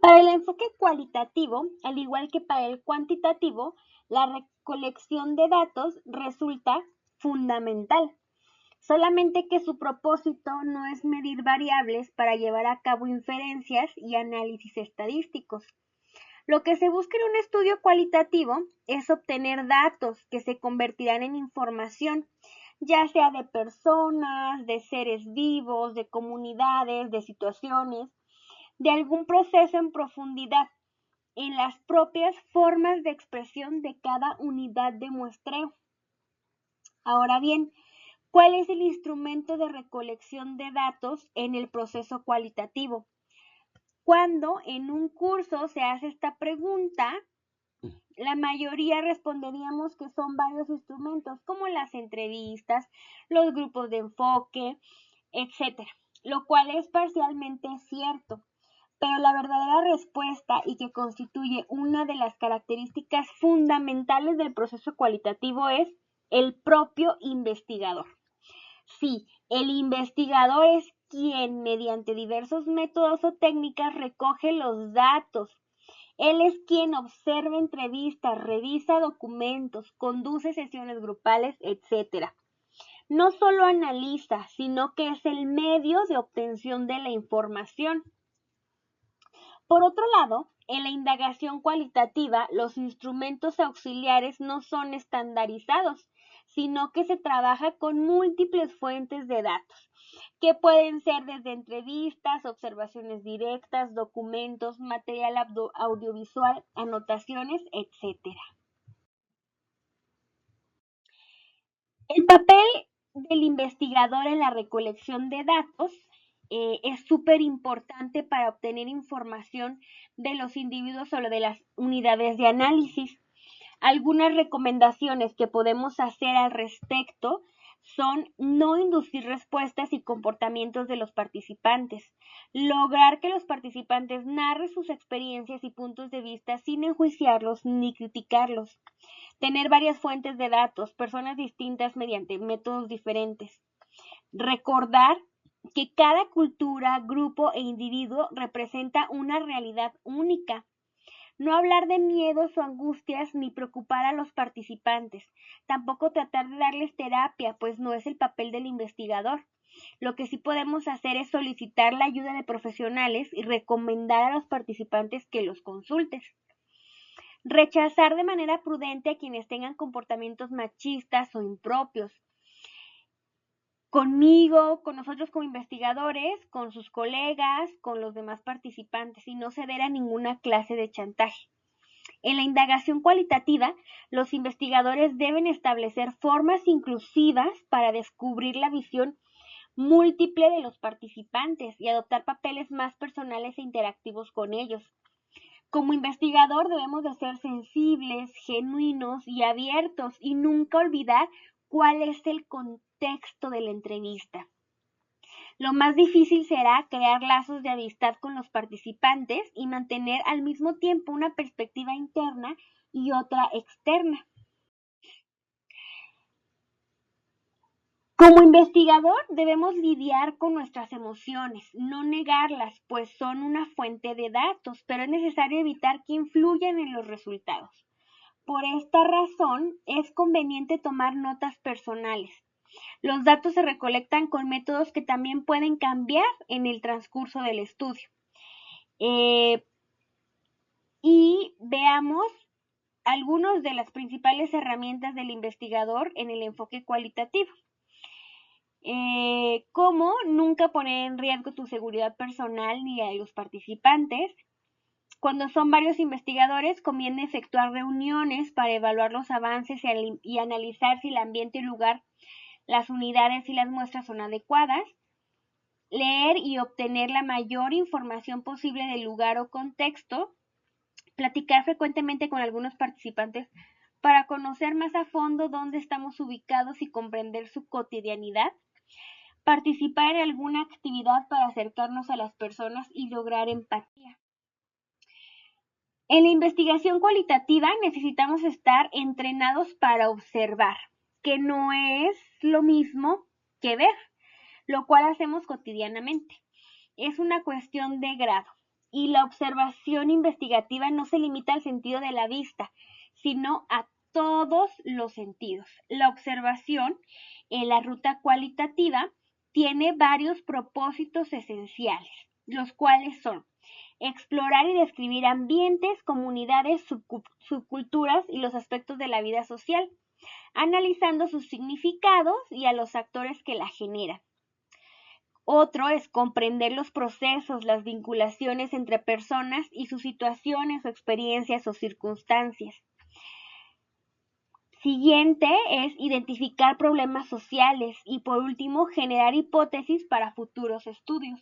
Para el enfoque cualitativo, al igual que para el cuantitativo, la recolección de datos resulta fundamental, solamente que su propósito no es medir variables para llevar a cabo inferencias y análisis estadísticos. Lo que se busca en un estudio cualitativo es obtener datos que se convertirán en información, ya sea de personas, de seres vivos, de comunidades, de situaciones, de algún proceso en profundidad, en las propias formas de expresión de cada unidad de muestreo. Ahora bien, ¿cuál es el instrumento de recolección de datos en el proceso cualitativo? Cuando en un curso se hace esta pregunta, la mayoría responderíamos que son varios instrumentos, como las entrevistas, los grupos de enfoque, etcétera, lo cual es parcialmente cierto. Pero la verdadera respuesta y que constituye una de las características fundamentales del proceso cualitativo es el propio investigador. Sí, el investigador es quien mediante diversos métodos o técnicas recoge los datos. Él es quien observa entrevistas, revisa documentos, conduce sesiones grupales, etcétera. No solo analiza, sino que es el medio de obtención de la información. Por otro lado, en la indagación cualitativa, los instrumentos auxiliares no son estandarizados, sino que se trabaja con múltiples fuentes de datos, que pueden ser desde entrevistas, observaciones directas, documentos, material audiovisual, anotaciones, etcétera. El papel del investigador en la recolección de datos es súper importante para obtener información de los individuos o de las unidades de análisis. Algunas recomendaciones que podemos hacer al respecto son no inducir respuestas y comportamientos de los participantes, lograr que los participantes narren sus experiencias y puntos de vista sin enjuiciarlos ni criticarlos, tener varias fuentes de datos, personas distintas mediante métodos diferentes, recordar que cada cultura, grupo e individuo representa una realidad única. No hablar de miedos o angustias ni preocupar a los participantes. Tampoco tratar de darles terapia, pues no es el papel del investigador. Lo que sí podemos hacer es solicitar la ayuda de profesionales y recomendar a los participantes que los consulten. Rechazar de manera prudente a quienes tengan comportamientos machistas o impropios. Conmigo, con nosotros como investigadores, con sus colegas, con los demás participantes y no ceder a ninguna clase de chantaje. En la indagación cualitativa, los investigadores deben establecer formas inclusivas para descubrir la visión múltiple de los participantes y adoptar papeles más personales e interactivos con ellos. Como investigador debemos de ser sensibles, genuinos y abiertos y nunca olvidar cuál es el contexto de la entrevista. Lo más difícil será crear lazos de amistad con los participantes y mantener al mismo tiempo una perspectiva interna y otra externa. Como investigador debemos lidiar con nuestras emociones, no negarlas, pues son una fuente de datos, pero es necesario evitar que influyan en los resultados. Por esta razón, es conveniente tomar notas personales. Los datos se recolectan con métodos que también pueden cambiar en el transcurso del estudio. Eh, y veamos algunas de las principales herramientas del investigador en el enfoque cualitativo. Como nunca poner en riesgo tu seguridad personal ni a los participantes. Cuando son varios investigadores, conviene efectuar reuniones para evaluar los avances y analizar si el ambiente y lugar, las unidades y las muestras son adecuadas. Leer y obtener la mayor información posible del lugar o contexto. Platicar frecuentemente con algunos participantes para conocer más a fondo dónde estamos ubicados y comprender su cotidianidad. Participar en alguna actividad para acercarnos a las personas y lograr empatía. En la investigación cualitativa necesitamos estar entrenados para observar, que no es lo mismo que ver, lo cual hacemos cotidianamente. Es una cuestión de grado. y la observación investigativa no se limita al sentido de la vista, sino a todos los sentidos. La observación en la ruta cualitativa tiene varios propósitos esenciales, los cuales son explorar y describir ambientes, comunidades, subculturas y los aspectos de la vida social, analizando sus significados y a los actores que la generan. Otro es comprender los procesos, las vinculaciones entre personas y sus situaciones o experiencias o circunstancias. Siguiente es identificar problemas sociales y por último generar hipótesis para futuros estudios.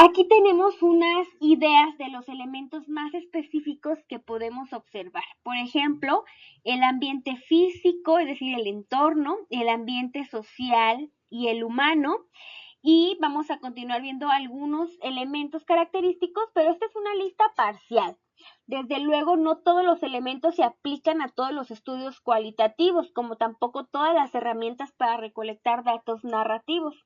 Aquí tenemos unas ideas de los elementos más específicos que podemos observar. Por ejemplo, el ambiente físico, es decir, el entorno, el ambiente social y el humano. Y vamos a continuar viendo algunos elementos característicos, pero esta es una lista parcial. Desde luego, no todos los elementos se aplican a todos los estudios cualitativos, como tampoco todas las herramientas para recolectar datos narrativos.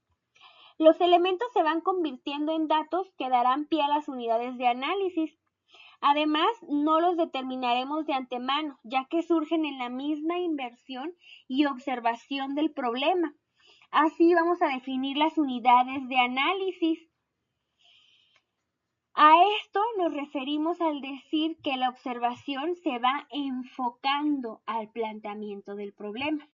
Los elementos se van convirtiendo en datos que darán pie a las unidades de análisis. Además, no los determinaremos de antemano, ya que surgen en la misma inversión y observación del problema. Así vamos a definir las unidades de análisis. A esto nos referimos al decir que la observación se va enfocando al planteamiento del problema.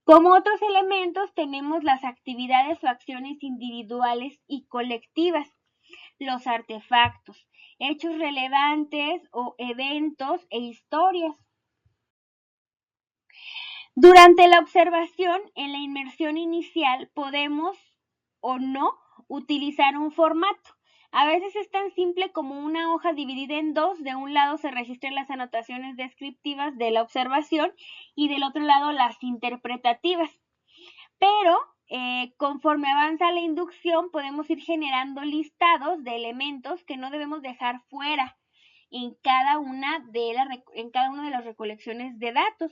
Como otros elementos tenemos las actividades o acciones individuales y colectivas, los artefactos, hechos relevantes o eventos e historias. Durante la observación, en la inmersión inicial, podemos o no utilizar un formato. A veces es tan simple como una hoja dividida en dos. De un lado se registran las anotaciones descriptivas de la observación y del otro lado las interpretativas. Pero conforme avanza la inducción podemos ir generando listados de elementos que no debemos dejar fuera en cada una de las recolecciones de datos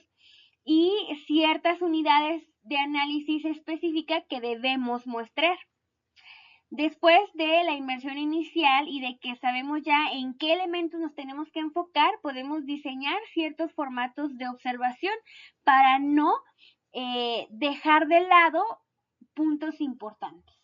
y ciertas unidades de análisis específica que debemos mostrar. Después de la inmersión inicial y de que sabemos ya en qué elementos nos tenemos que enfocar, podemos diseñar ciertos formatos de observación para no dejar de lado puntos importantes.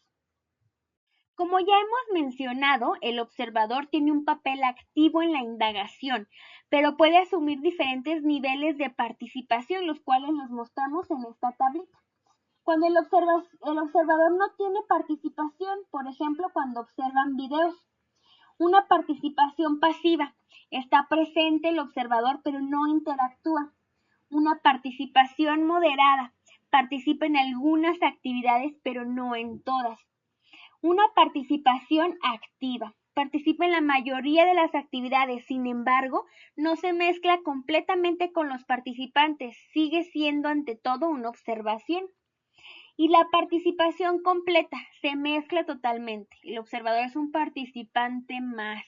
Como ya hemos mencionado, el observador tiene un papel activo en la indagación, pero puede asumir diferentes niveles de participación, los cuales los mostramos en esta tablita. Cuando el observador no tiene participación, por ejemplo, cuando observan videos, una participación pasiva, está presente el observador pero no interactúa. Una participación moderada, participa en algunas actividades pero no en todas. Una participación activa, participa en la mayoría de las actividades, sin embargo, no se mezcla completamente con los participantes, sigue siendo ante todo una observación. Y la participación completa se mezcla totalmente. El observador es un participante más.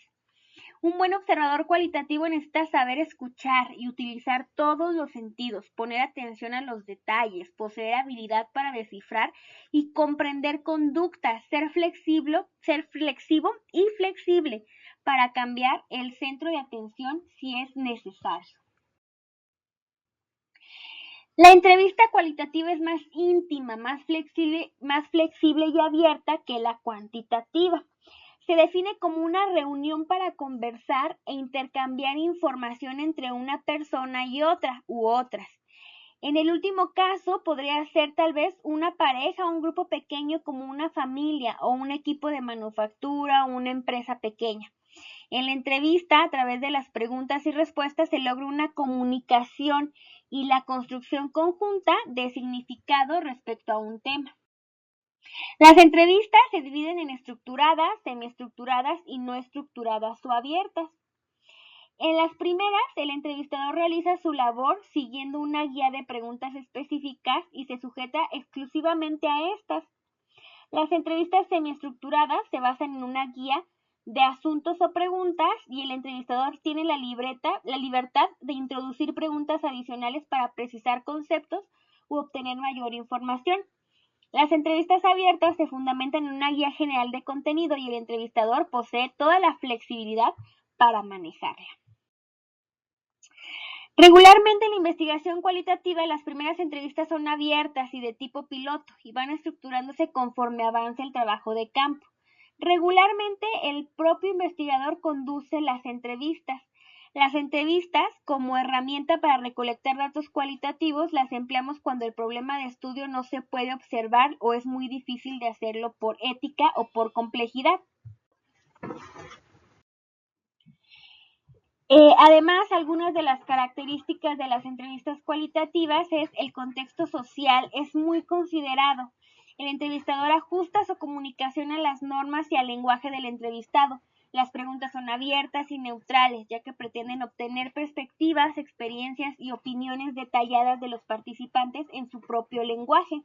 Un buen observador cualitativo necesita saber escuchar y utilizar todos los sentidos, poner atención a los detalles, poseer habilidad para descifrar y comprender conductas, ser flexivo y flexible para cambiar el centro de atención si es necesario. La entrevista cualitativa es más íntima, más flexible y abierta que la cuantitativa. Se define como una reunión para conversar e intercambiar información entre una persona y otra u otras. En el último caso podría ser tal vez una pareja o un grupo pequeño como una familia o un equipo de manufactura o una empresa pequeña. En la entrevista, a través de las preguntas y respuestas, se logra una comunicación y la construcción conjunta de significado respecto a un tema. Las entrevistas se dividen en estructuradas, semiestructuradas y no estructuradas o abiertas. En las primeras, el entrevistador realiza su labor siguiendo una guía de preguntas específicas y se sujeta exclusivamente a estas. Las entrevistas semiestructuradas se basan en una guía de asuntos o preguntas y el entrevistador tiene la libertad de introducir preguntas adicionales para precisar conceptos u obtener mayor información. Las entrevistas abiertas se fundamentan en una guía general de contenido y el entrevistador posee toda la flexibilidad para manejarla. Regularmente en la investigación cualitativa las primeras entrevistas son abiertas y de tipo piloto y van estructurándose conforme avanza el trabajo de campo. Regularmente el propio investigador conduce las entrevistas. Las entrevistas, como herramienta para recolectar datos cualitativos, las empleamos cuando el problema de estudio no se puede observar o es muy difícil de hacerlo por ética o por complejidad. Además, algunas de las características de las entrevistas cualitativas es el contexto social, es muy considerado. El entrevistador ajusta su comunicación a las normas y al lenguaje del entrevistado. Las preguntas son abiertas y neutrales, ya que pretenden obtener perspectivas, experiencias y opiniones detalladas de los participantes en su propio lenguaje.